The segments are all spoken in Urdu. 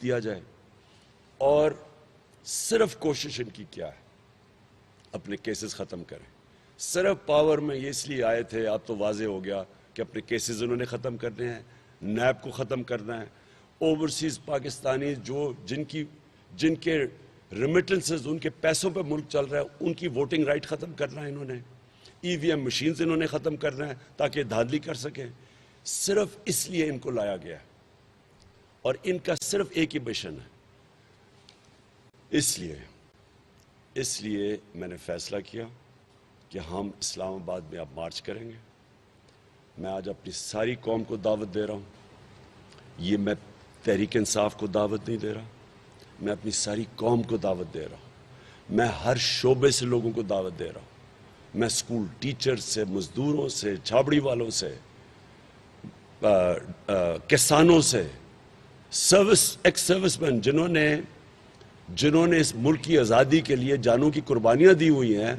دیا جائے، اور صرف کوشش ان کی کیا ہے، اپنے کیسز ختم کریں۔ صرف پاور میں یہ اس لیے آئے تھے، اب تو واضح ہو گیا کہ اپنے کیسز انہوں نے ختم کرنے ہیں، نیب کو ختم کرنا ہے، اوورسیز پاکستانی جن کے ریمیٹنسز، ان کے پیسوں پہ ملک چل رہا ہے، ان کی ووٹنگ رائٹ ختم کرنا ہے انہوں نے، ای وی ایم مشینز انہوں نے ختم کرنا ہے تاکہ دھاندلی کر سکیں۔ صرف اس لیے ان کو لایا گیا ہے، اور ان کا صرف ایک ہی مشن ہے۔ اس لیے میں نے فیصلہ کیا کہ ہم اسلام آباد میں اب مارچ کریں گے۔ میں آج اپنی ساری قوم کو دعوت دے رہا ہوں، یہ میں تحریک انصاف کو دعوت نہیں دے رہا، میں اپنی ساری قوم کو دعوت دے رہا ہوں، میں ہر شعبے سے لوگوں کو دعوت دے رہا ہوں، میں سکول ٹیچر سے، مزدوروں سے، چھابڑی والوں سے، کسانوں سے، ایکس سروس مین جنہوں نے اس ملک کی آزادی کے لیے جانوں کی قربانیاں دی ہوئی ہیں،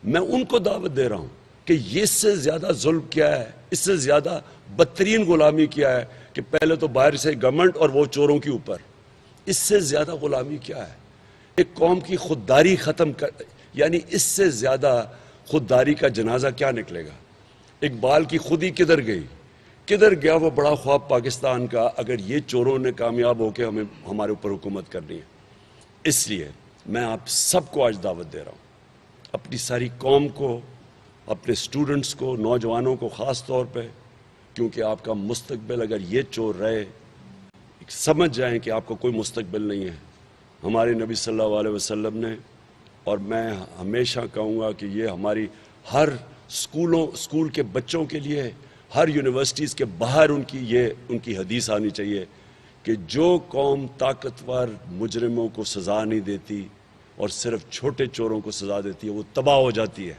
میں ان کو دعوت دے رہا ہوں کہ یہ اس سے زیادہ ظلم کیا ہے، اس سے زیادہ بدترین غلامی کیا ہے کہ پہلے تو باہر سے گورنمنٹ اور وہ چوروں کے اوپر، اس سے زیادہ غلامی کیا ہے؟ ایک قوم کی خودداری ختم یعنی اس سے زیادہ خودداری کا جنازہ کیا نکلے گا؟ اقبال کی خودی کدھر گئی؟ کدھر گیا وہ بڑا خواب پاکستان کا، اگر یہ چوروں نے کامیاب ہو کے ہمارے اوپر حکومت کرنی ہے؟ اس لیے میں آپ سب کو آج دعوت دے رہا ہوں، اپنی ساری قوم کو، اپنے سٹوڈنٹس کو، نوجوانوں کو خاص طور پہ، کیونکہ آپ کا مستقبل اگر یہ چور رہے، سمجھ جائیں کہ آپ کو کوئی مستقبل نہیں ہے۔ ہمارے نبی صلی اللہ علیہ وسلم نے، اور میں ہمیشہ کہوں گا کہ یہ ہماری ہر اسکول کے بچوں کے لیے، ہر یونیورسٹیز کے باہر ان کی حدیث آنی چاہیے کہ جو قوم طاقتور مجرموں کو سزا نہیں دیتی اور صرف چھوٹے چوروں کو سزا دیتی ہے وہ تباہ ہو جاتی ہے۔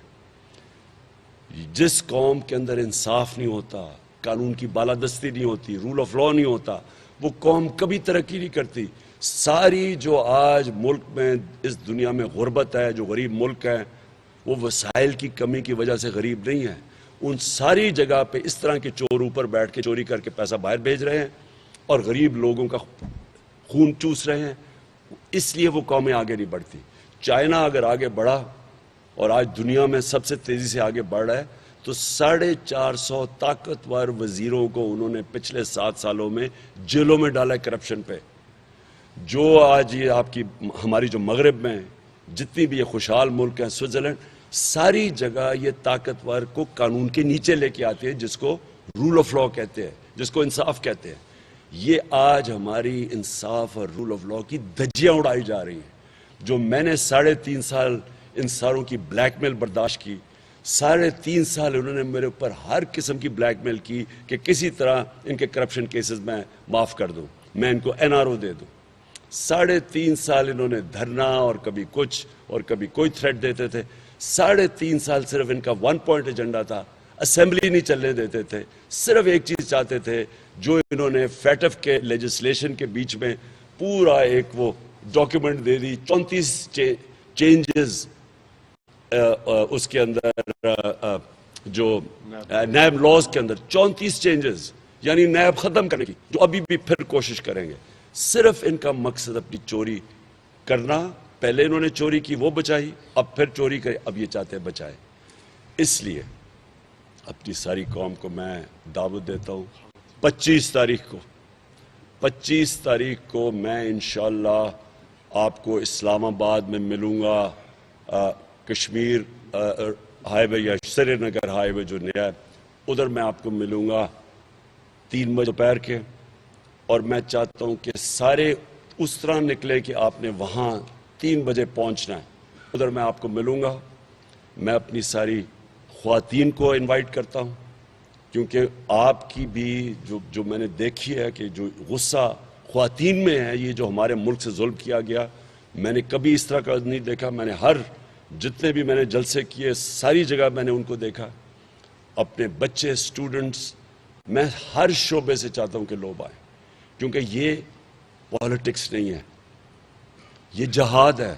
جس قوم کے اندر انصاف نہیں ہوتا، قانون کی بالادستی نہیں ہوتی، رول آف لا نہیں ہوتا، وہ قوم کبھی ترقی نہیں کرتی۔ ساری جو آج ملک میں، اس دنیا میں غربت ہے، جو غریب ملک ہیں، وہ وسائل کی کمی کی وجہ سے غریب نہیں ہیں، ان ساری جگہ پہ اس طرح کے چور اوپر بیٹھ کے چوری کر کے پیسہ باہر بھیج رہے ہیں اور غریب لوگوں کا خون چوس رہے ہیں، اس لیے وہ قومیں آگے نہیں بڑھتی۔ چائنا اگر آگے بڑھا، اور آج دنیا میں سب سے تیزی سے آگے بڑھ رہا ہے، تو 450 طاقتور وزیروں کو انہوں نے پچھلے 7 سالوں میں جیلوں میں ڈالا ہے کرپشن پہ۔ جو آج یہ ہماری جو مغرب میں جتنی بھی یہ خوشحال ملک ہیں، سوئٹزرلینڈ، ساری جگہ یہ طاقتور کو قانون کے نیچے لے کے آتے ہیں، جس کو رول آف لا کہتے ہیں، جس کو انصاف کہتے ہیں۔ یہ آج ہماری انصاف اور رول آف لا کی دھجیاں اڑائی جا رہی ہیں۔ جو میں نے 3.5 سال ان ساروں کی بلیک میل برداشت کی، 3.5 سال انہوں نے میرے اوپر ہر قسم کی بلیک میل کی کہ کسی طرح ان کے کرپشن کیسز میں معاف کر دوں، میں ان کو NRO دے دوں۔ 3.5 سال انہوں نے دھرنا اور کبھی کچھ اور کبھی کوئی تھریٹ دیتے تھے۔ 3.5 سال صرف ان کا 1 پوائنٹ ایجنڈا تھا، اسمبلی نہیں چلنے دیتے تھے، صرف ایک چیز چاہتے تھے، جو انہوں نے فیٹف کے لیجسلیشن کے بیچ میں پورا ایک وہ ڈاکیومنٹ دے دی، 34 چینجز اس کے اندر، جو نیب لاز کے اندر 34 چینجز، یعنی نیب ختم کرنے کی، جو ابھی بھی پھر کوشش کریں گے۔ صرف ان کا مقصد اپنی چوری کرنا، پہلے انہوں نے چوری کی وہ بچائی، اب پھر چوری کرے، اب یہ چاہتے ہیں بچائے۔ اس لیے اپنی ساری قوم کو میں دعوت دیتا ہوں 25 تاریخ کو میں انشاءاللہ آپ کو اسلام آباد میں ملوں گا، کشمیر ہائی وے یا سری نگر ہائی وے جو نیا ہے، ادھر میں آپ کو ملوں گا 3 بجے دوپہر کے، اور میں چاہتا ہوں کہ سارے اس طرح نکلے کہ آپ نے وہاں 3 بجے پہنچنا ہے، ادھر میں آپ کو ملوں گا۔ میں اپنی ساری خواتین کو انوائٹ کرتا ہوں، کیونکہ آپ کی بھی جو میں نے دیکھی ہے کہ جو غصہ خواتین میں ہے، یہ جو ہمارے ملک سے ظلم کیا گیا، میں نے کبھی اس طرح کا نہیں دیکھا۔ میں نے جتنے بھی میں نے جلسے کیے، ساری جگہ میں نے ان کو دیکھا، اپنے بچے، سٹوڈنٹس، میں ہر شعبے سے چاہتا ہوں کہ لوگ آئیں، کیونکہ یہ پالیٹکس نہیں ہے، یہ جہاد ہے،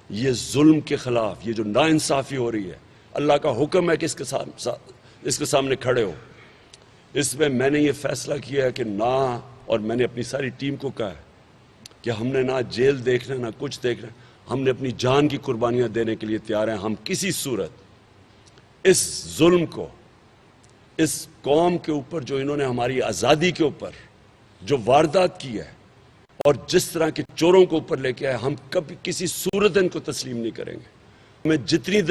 یہ ظلم کے خلاف، یہ جو ناانصافی ہو رہی ہے، اللہ کا حکم ہے کہ اس کے سامنے کھڑے ہو۔ اس میں نے یہ فیصلہ کیا ہے کہ اور میں نے اپنی ساری ٹیم کو کہا ہے کہ ہم نے نہ جیل دیکھنا نہ کچھ دیکھنا، ہم نے اپنی جان کی قربانیاں دینے کے لیے تیار ہیں. ہم کسی صورت اس ظلم کو، اس قوم کے اوپر جو انہوں نے ہماری آزادی کے اوپر جو واردات کی ہے اور جس طرح کے چوروں کو اوپر لے کے آئے، ہم کبھی کسی صورت ان کو تسلیم نہیں کریں گے. ہمیں جتنی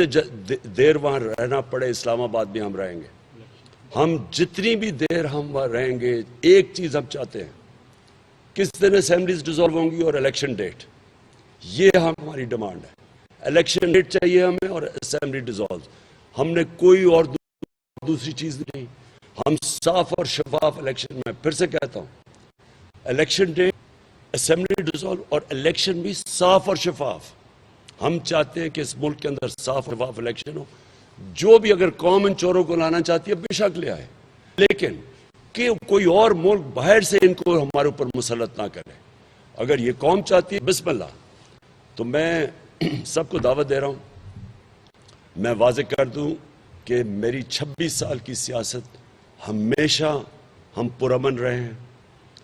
دیر وہاں رہنا پڑے، اسلام آباد بھی ہم رہیں گے. ہم جتنی بھی دیر ہم وہاں رہیں گے، ایک چیز ہم چاہتے ہیں، کس دن اسمبلیز ڈیزالو ہوں گی اور الیکشن ڈیٹ. یہ ہماری ڈیمانڈ ہے. الیکشن ڈیٹ چاہیے ہمیں اور اسمبلی ڈیزالو. ہم نے کوئی اور دوسری چیز نہیں. ہم صاف اور شفاف الیکشن، میں پھر سے کہتا ہوں، الیکشن ڈیٹ، اسمبلی ڈیزالو اور الیکشن بھی صاف اور شفاف. ہم چاہتے ہیں کہ اس ملک کے اندر صاف اور شفاف الیکشن ہو. جو بھی اگر قوم ان چوروں کو لانا چاہتی ہے بے شک لے آئے، لیکن کہ کوئی اور ملک باہر سے ان کو ہمارے اوپر مسلط نہ کرے. اگر یہ قوم چاہتی ہے بسم اللہ. تو میں سب کو دعوت دے رہا ہوں. میں واضح کر دوں کہ میری 26 سال کی سیاست ہمیشہ ہم پرامن رہے ہیں.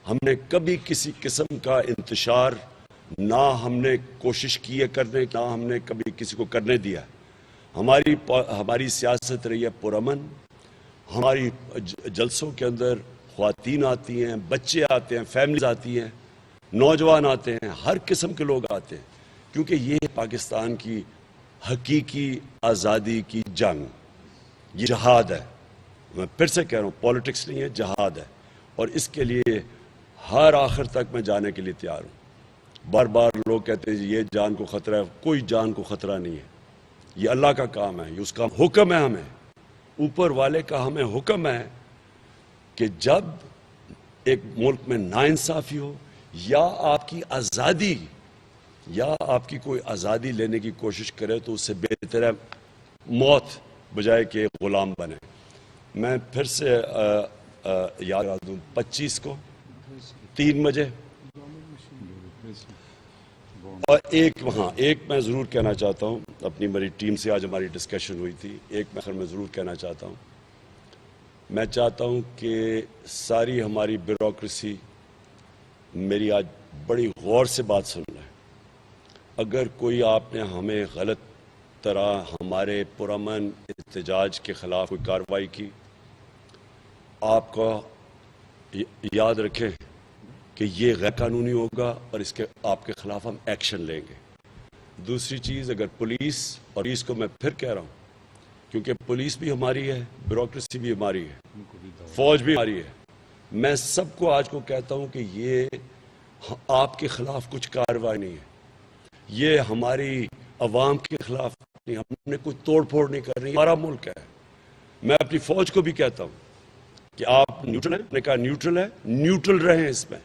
ہم نے کبھی کسی قسم کا انتشار نہ ہم نے کوشش کی ہے کرنے، نہ ہم نے کبھی کسی کو کرنے دیا. ہماری سیاست رہی ہے پرامن. ہماری جلسوں کے اندر خواتین آتی ہیں، بچے آتے ہیں، فیملیز آتی ہیں، نوجوان آتے ہیں، ہر قسم کے لوگ آتے ہیں، کیونکہ یہ پاکستان کی حقیقی آزادی کی جنگ، یہ جہاد ہے. میں پھر سے کہہ رہا ہوں، پولیٹکس نہیں ہے، جہاد ہے. اور اس کے لیے ہر آخر تک میں جانے کے لیے تیار ہوں. بار بار لوگ کہتے ہیں یہ جان کو خطرہ ہے. کوئی جان کو خطرہ نہیں ہے. یہ اللہ کا کام ہے، یہ اس کا حکم ہے. ہمیں اوپر والے کا ہمیں حکم ہے کہ جب ایک ملک میں ناانصافی ہو یا آپ کی آزادی یا آپ کی کوئی آزادی لینے کی کوشش کرے تو اس سے بہتر ہے موت بجائے کہ غلام بنے. میں پھر سے یاد کرا دوں، 25 کو 3 بجے. اور ایک میں ضرور کہنا چاہتا ہوں، اپنی میری ٹیم سے آج ہماری ڈسکشن ہوئی تھی، ایک میں ضرور کہنا چاہتا ہوں. میں چاہتا ہوں کہ ساری ہماری بیوروکریسی میری آج بڑی غور سے بات سن رہے ہیں. اگر کوئی آپ نے ہمیں غلط طرح ہمارے پرامن احتجاج کے خلاف کوئی کارروائی کی، آپ کو یاد رکھیں کہ یہ غیر قانونی ہوگا اور اس کے آپ کے خلاف ہم ایکشن لیں گے. دوسری چیز، اگر پولیس، اور اس کو میں پھر کہہ رہا ہوں کیونکہ پولیس بھی ہماری ہے، بیوروکریسی بھی ہماری ہے، فوج بھی ہماری ہے، میں سب کو آج کو کہتا ہوں کہ یہ آپ کے خلاف کچھ کارروائی نہیں ہے، یہ ہماری عوام کے خلاف نہیں. ہم نے کوئی توڑ پھوڑ نہیں کرنی، ہمارا ملک ہے. میں اپنی فوج کو بھی کہتا ہوں کہ آپ نیوٹرل ہیں. نے کہا نیوٹرل ہے، نیوٹرل رہیں اس میں.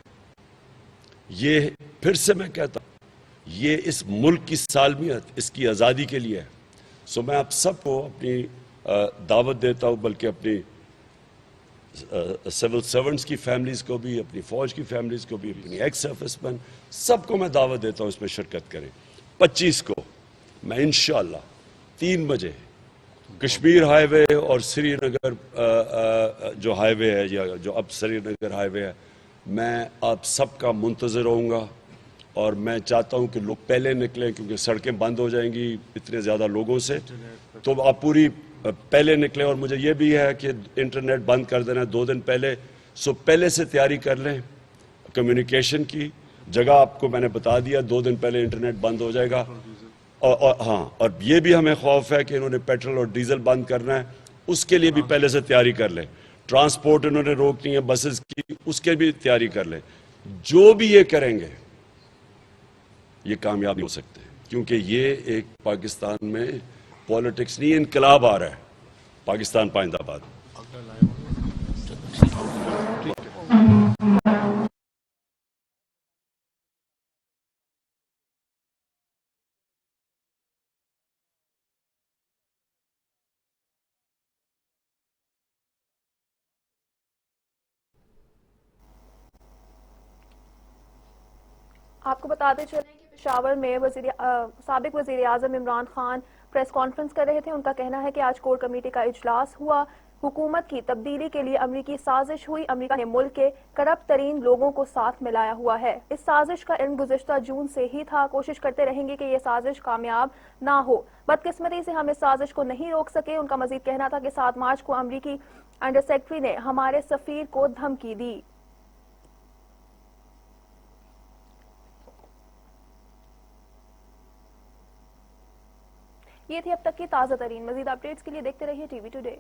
یہ پھر سے میں کہتا ہوں، یہ اس ملک کی سالمیت، اس کی آزادی کے لیے ہے. سو میں آپ سب کو اپنی دعوت دیتا ہوں، بلکہ اپنی سول سرونٹس کی فیملیز کو بھی، اپنی فوج کی فیملیز کو بھی، اپنی ایکس سروس مین سب کو میں دعوت دیتا ہوں اس میں شرکت کریں. 25 کو میں انشاءاللہ 3 بجے کشمیر ہائی وے اور سری نگر جو ہائی وے ہے، یا جو اب سری نگر ہائی وے ہے، میں آپ سب کا منتظر رہوں گا. اور میں چاہتا ہوں کہ لوگ پہلے نکلیں، کیونکہ سڑکیں بند ہو جائیں گی اتنے زیادہ لوگوں سے. تو آپ پوری پہلے نکلیں. اور مجھے یہ بھی ہے کہ انٹرنیٹ بند کر دینا 2 دن پہلے. سو پہلے سے تیاری کر لیں کمیونیکیشن کی. جگہ آپ کو میں نے بتا دیا، 2 دن پہلے انٹرنیٹ بند ہو جائے گا. اور یہ بھی ہمیں خوف ہے کہ انہوں نے پیٹرول اور ڈیزل بند کرنا ہے، اس کے لیے بھی پہلے سے تیاری کر لیں. ٹرانسپورٹ انہوں نے روکنی ہے بسز کی، اس کے بھی تیاری کر لیں. جو بھی یہ کریں گے یہ کامیاب نہیں ہو سکتے، کیونکہ یہ ایک پاکستان میں پولیٹکس نہیں، انقلاب آ رہا ہے. پاکستان پائندہ باد. آپ کو بتاتے چلیں کہ پشاور میں سابق وزیر اعظم عمران خان پریس کانفرنس کر رہے تھے. ان کا کہنا ہے کہ آج کور کمیٹی کا اجلاس ہوا حکومت کی تبدیلی کے لیے امریکی سازش ہوئی. امریکہ نے ملک کے کرپٹ ترین لوگوں کو ساتھ ملایا ہوا ہے. اس سازش کا علم گزشتہ جون سے ہی تھا. کوشش کرتے رہیں گے کہ یہ سازش کامیاب نہ ہو. بدقسمتی سے ہم اس سازش کو نہیں روک سکے. ان کا مزید کہنا تھا کہ 7 مارچ کو امریکی انڈر سیکرٹری نے ہمارے سفیر کو دھمکی دی. یہ تھی اب تک کی تازہ ترین. مزید اپڈیٹس کے لیے دیکھتے رہیے ٹی وی ٹوڈے.